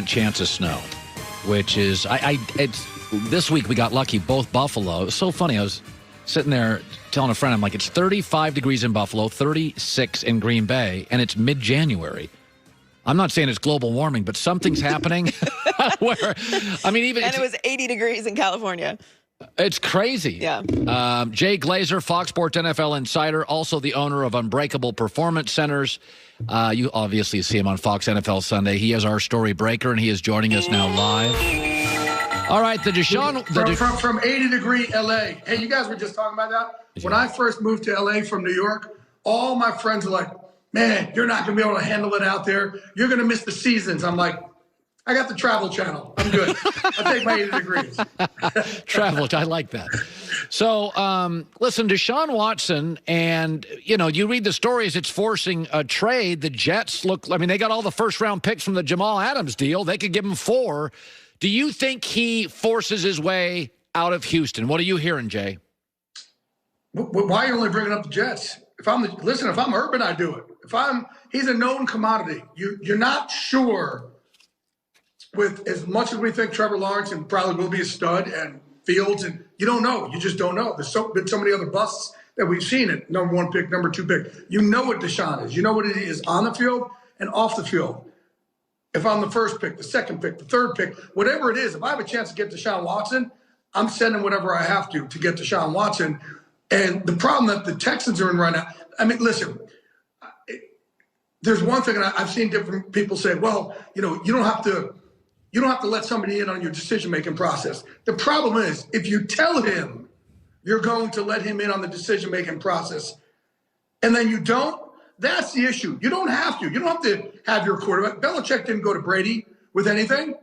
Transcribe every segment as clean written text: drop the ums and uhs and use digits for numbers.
chance of snow, which is it's this week we got lucky. Both Buffalo. It was so funny. I was sitting there telling a friend, I'm like, it's 35 degrees in Buffalo, 36 in Green Bay, and it's mid-January. I'm not saying it's global warming, but something's happening where, I mean, even... And it was 80 degrees in California. It's crazy. Yeah. Jay Glazer, Fox Sports NFL insider, also the owner of Unbreakable Performance Centers. You obviously see him on Fox NFL Sunday. He is our story breaker, and he is joining us now live. All right, the Deshaun... From 80-degree L.A. Hey, you guys were just talking about that. When I first moved to L.A. from New York, all my friends were like, man, you're not going to be able to handle it out there. You're going to miss the seasons. I'm like, I got the Travel Channel. I'm good. I'll take my 80 degrees. Travel, I like that. So, listen, Deshaun Watson, and, you know, you read the stories, it's forcing a trade. The Jets look, I mean, they got all the first-round picks from the Jamal Adams deal. They could give him 4. Do you think he forces his way out of Houston? What are you hearing, Jay? Why are you only bringing up the Jets? If I'm Urban, I do it. He's a known commodity. You're not sure with as much as we think Trevor Lawrence and probably will be a stud and Fields, and you don't know. You just don't know. There's been so many other busts that we've seen it. Number 1 pick, number 2 pick. You know what Deshaun is. You know what it is on the field and off the field. If I'm the first pick, the second pick, the third pick, whatever it is, if I have a chance to get Deshaun Watson, I'm sending whatever I have to get Deshaun Watson. And the problem that the Texans are in right now, I mean, listen, there's one thing, and I've seen different people say, well, you know, you don't have to let somebody in on your decision-making process. The problem is, if you tell him you're going to let him in on the decision-making process, and then you don't, that's the issue. You don't have to. You don't have to have your quarterback. Belichick didn't go to Brady with anything.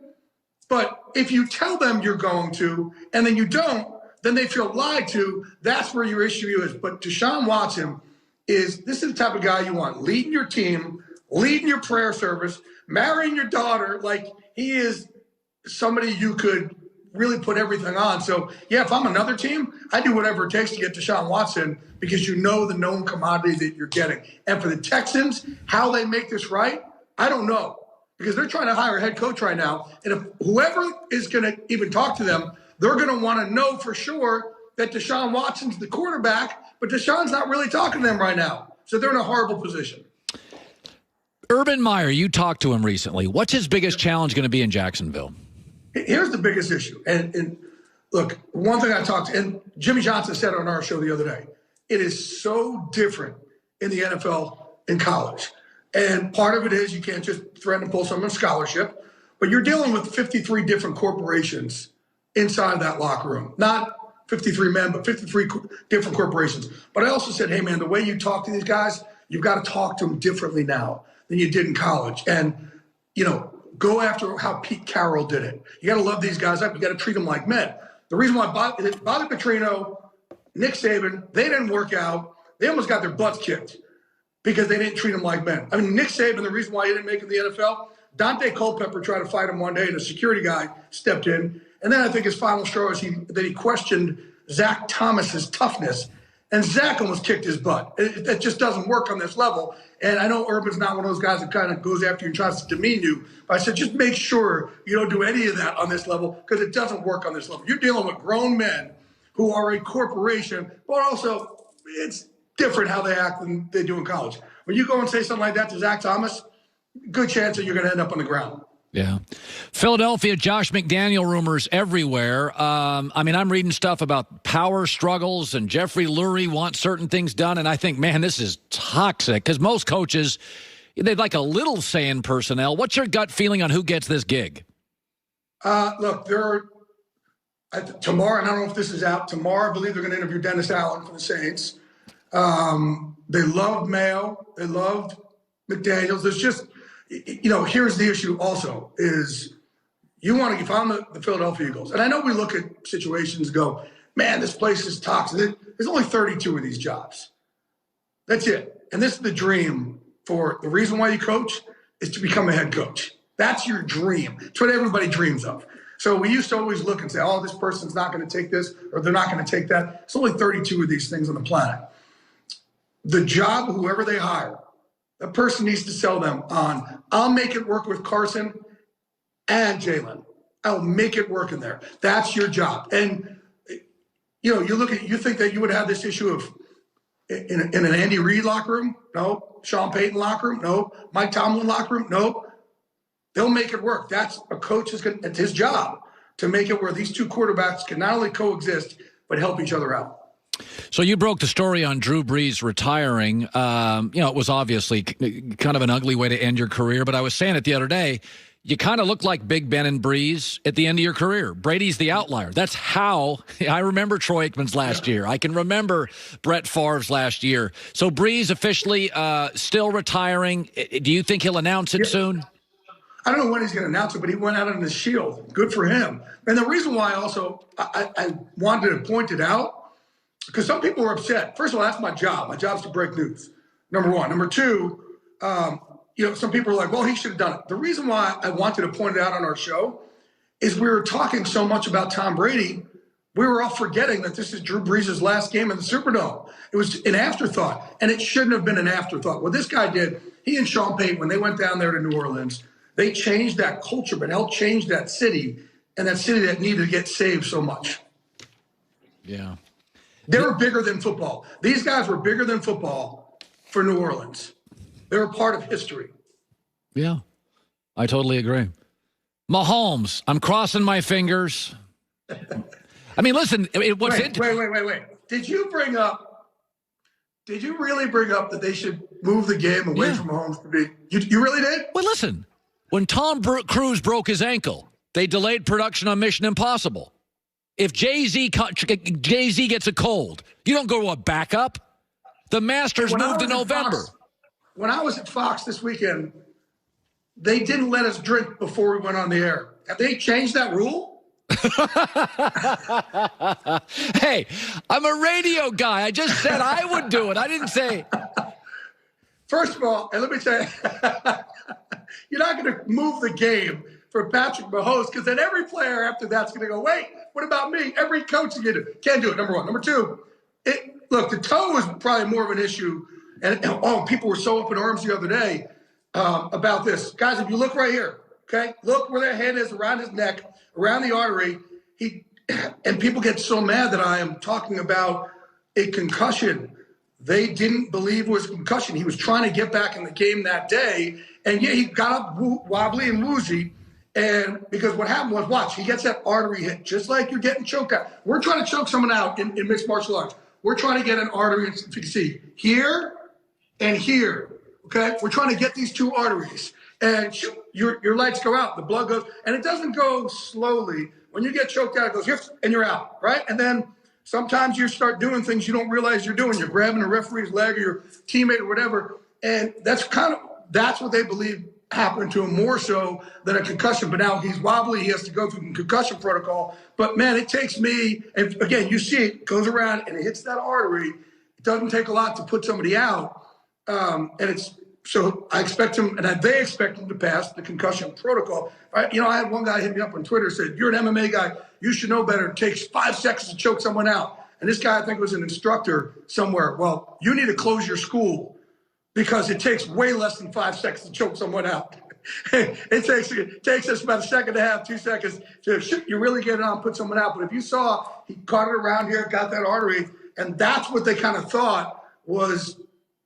But if you tell them you're going to, and then you don't, then they feel lied to. That's where your issue is. But Deshaun Watson this is the type of guy you want, leading your team, leading your prayer service, marrying your daughter. Like, he is somebody you could really put everything on. So, yeah, if I'm another team, I do whatever it takes to get Deshaun Watson because you know the known commodity that you're getting. And for the Texans, how they make this right, I don't know. Because they're trying to hire a head coach right now. And if whoever is going to even talk to them, they're going to want to know for sure that Deshaun Watson's the quarterback, but Deshaun's not really talking to them right now. So they're in a horrible position. Urban Meyer, you talked to him recently. What's his biggest challenge going to be in Jacksonville? Here's the biggest issue. And look, one thing I talked to, and Jimmy Johnson said on our show the other day, it is so different in the NFL and college. And part of it is you can't just threaten to pull someone's scholarship, but you're dealing with 53 different corporations inside that locker room. Not 53 men, but 53 different corporations. But I also said, hey, man, the way you talk to these guys, you've got to talk to them differently now than you did in college. And, you know, go after how Pete Carroll did it. You got to love these guys up. You got to treat them like men. The reason why Bobby Petrino, Nick Saban, they didn't work out. They almost got their butts kicked because they didn't treat them like men. I mean, Nick Saban, the reason why he didn't make it in the NFL, Dante Culpepper tried to fight him one day, and a security guy stepped in. And then I think his final straw is that he questioned Zach Thomas's toughness, and Zach almost kicked his butt. That just doesn't work on this level. And I know Urban's not one of those guys that kind of goes after you and tries to demean you. But I said, just make sure you don't do any of that on this level because it doesn't work on this level. You're dealing with grown men who are a corporation, but also it's different how they act than they do in college. When you go and say something like that to Zach Thomas, good chance that you're going to end up on the ground. Yeah. Philadelphia, Josh McDaniel rumors everywhere. I mean, I'm reading stuff about power struggles and Jeffrey Lurie wants certain things done. And I think, man, this is toxic because most coaches, they'd like a little say in personnel. What's your gut feeling on who gets this gig? Look, tomorrow, and I don't know if this is out, tomorrow I believe they're going to interview Dennis Allen for the Saints. They loved Mayo. They loved McDaniels. There's just, you know, here's the issue also is you want to, if I'm the Philadelphia Eagles, and I know we look at situations and go, man, this place is toxic. There's only 32 of these jobs. That's it. And this is the dream for the reason why you coach is to become a head coach. That's your dream. It's what everybody dreams of. So we used to always look and say, oh, this person's not going to take this or they're not going to take that. It's only 32 of these things on the planet. The job, whoever they hire, that person needs to sell them on, I'll make it work with Carson and Jalen. I'll make it work in there. That's your job. And, you think that you would have this issue of in an Andy Reid locker room? No. Sean Payton locker room? No. Mike Tomlin locker room? No. They'll make it work. That's a coach it's his job to make it where these two quarterbacks can not only coexist, but help each other out. So you broke the story on Drew Brees retiring. It was obviously kind of an ugly way to end your career, but I was saying it the other day, you kind of look like Big Ben and Brees at the end of your career. Brady's the outlier. That's how I remember Troy Aikman's last year. I can remember Brett Favre's last year. So Brees officially still retiring. Do you think he'll announce it soon? I don't know when he's going to announce it, but he went out on his shield. Good for him. And the reason why also I wanted to point it out, because some people were upset. First of all, that's my job. My job is to break news, number one. Number two, some people are like, well, he should have done it. The reason why I wanted to point it out on our show is we were talking so much about Tom Brady, we were all forgetting that this is Drew Brees' last game in the Superdome. It was an afterthought, and it shouldn't have been an afterthought. What this guy did, he and Sean Payton, when they went down there to New Orleans, they changed that culture, but helped change that city, and that city that needed to get saved so much. Yeah. They were bigger than football. These guys were bigger than football for New Orleans. They were part of history. Yeah, I totally agree. Mahomes, I'm crossing my fingers. I mean, listen, wait. Did you really bring up that they should move the game away from Mahomes to be? You really did? Well, listen, when Tom Cruise broke his ankle, they delayed production on Mission Impossible. If Jay-Z gets a cold, you don't go to a backup. The Masters moved to November. When I was at Fox this weekend, they didn't let us drink before we went on the air. Have they changed that rule? Hey, I'm a radio guy. I just said I would do it. I didn't say. First of all, and let me tell you, you're not going to move the game for Patrick Mahomes, because then every player after that's going to go, wait, what about me? Every coach can't do it, number one. Number two, the toe was probably more of an issue. And people were so up in arms the other day about this. Guys, if you look right here, okay, look where their hand is around his neck, around the artery. And people get so mad that I am talking about a concussion. They didn't believe it was a concussion. He was trying to get back in the game that day. And yeah, he got up wobbly and woozy. And because what happened was, watch, he gets that artery hit, just like you're getting choked out. We're trying to choke someone out in mixed martial arts. We're trying to get an artery, if you can see, here and here, okay? We're trying to get these two arteries. And your lights go out, the blood goes, and it doesn't go slowly. When you get choked out, it goes, and you're out, right? And then sometimes you start doing things you don't realize you're doing. You're grabbing a referee's leg or your teammate or whatever. And that's what they believe happened to him more so than a concussion. But now he's wobbly. He has to go through the concussion protocol. But, man, it takes me, and again, you see it goes around and it hits that artery. It doesn't take a lot to put somebody out. So I expect him, and they expect him to pass the concussion protocol. I had one guy hit me up on Twitter, said, you're an MMA guy. You should know better. It takes 5 seconds to choke someone out. And this guy, I think, was an instructor somewhere. Well, you need to close your school, because it takes way less than 5 seconds to choke someone out. It takes us about a second and a half, 2 seconds you really get it on, put someone out. But if you saw, he caught it around here, got that artery, and that's what they kind of thought was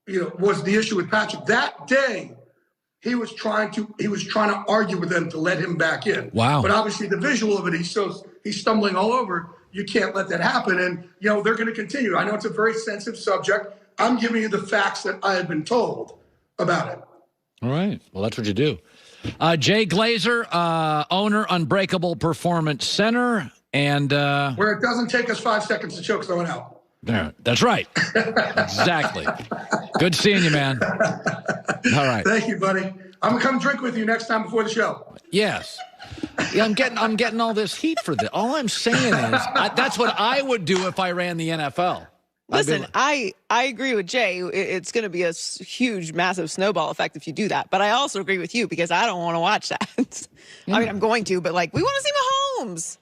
the issue with Patrick. That day, he was trying to argue with them to let him back in. Wow. But obviously the visual of it, he's stumbling all over. You can't let that happen. And, they're going to continue. I know it's a very sensitive subject. I'm giving you the facts that I have been told about it. All right. Well, that's what you do. Jay Glazer, owner, Unbreakable Performance Center. And where it doesn't take us 5 seconds to choke someone out. Yeah, that's right. Exactly. Good seeing you, man. All right. Thank you, buddy. I'm going to come drink with you next time before the show. Yes. Yeah, I'm getting all this heat for this. All I'm saying is that's what I would do if I ran the NFL. Listen, I agree with Jay. It's going to be a huge, massive snowball effect if you do that. But I also agree with you, because I don't want to watch that. Yeah. I mean, I'm going to, but we want to see Mahomes.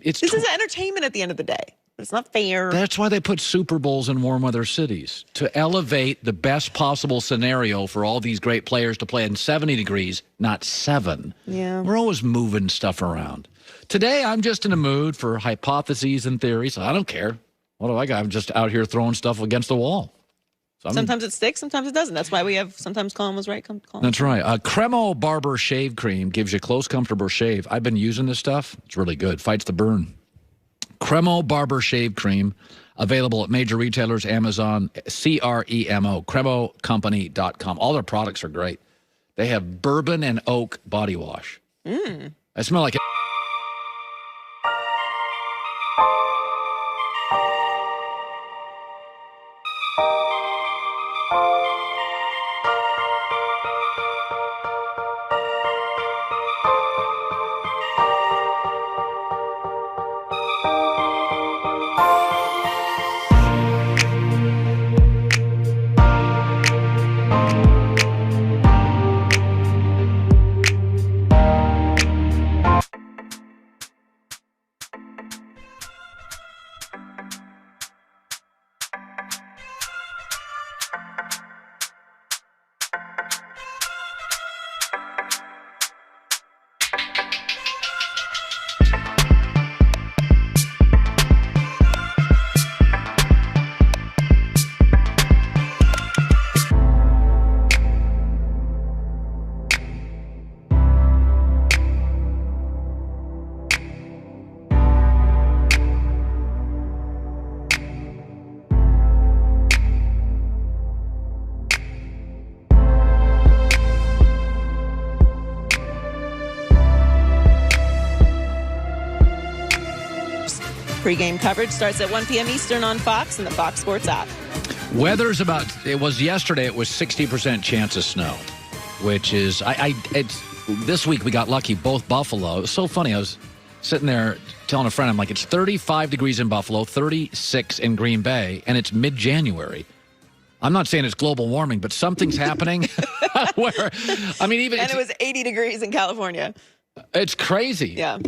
This is entertainment at the end of the day. It's not fair. That's why they put Super Bowls in warm weather cities, to elevate the best possible scenario for all these great players to play in 70 degrees, not 7. Yeah. We're always moving stuff around. Today, I'm just in a mood for hypotheses and theories. I don't care. What do I got? I'm just out here throwing stuff against the wall. Sometimes it sticks, sometimes it doesn't. That's why we have sometimes Colin was right. Colin. That's right. Cremo Barber Shave Cream gives you close, comfortable shave. I've been using this stuff. It's really good. Fights the burn. Cremo Barber Shave Cream, available at major retailers, Amazon, CREMO, cremocompany.com. All their products are great. They have bourbon and oak body wash. I smell like it. Pre-game coverage starts at 1 p.m. Eastern on Fox and the Fox Sports app. Weather's it was yesterday, it was 60% chance of snow, which is, this week we got lucky, both Buffalo. It was so funny. I was sitting there telling a friend, I'm like, it's 35 degrees in Buffalo, 36 in Green Bay, and it's mid-January. I'm not saying it's global warming, but something's happening where, I mean, even. And it was 80 degrees in California. It's crazy. Yeah.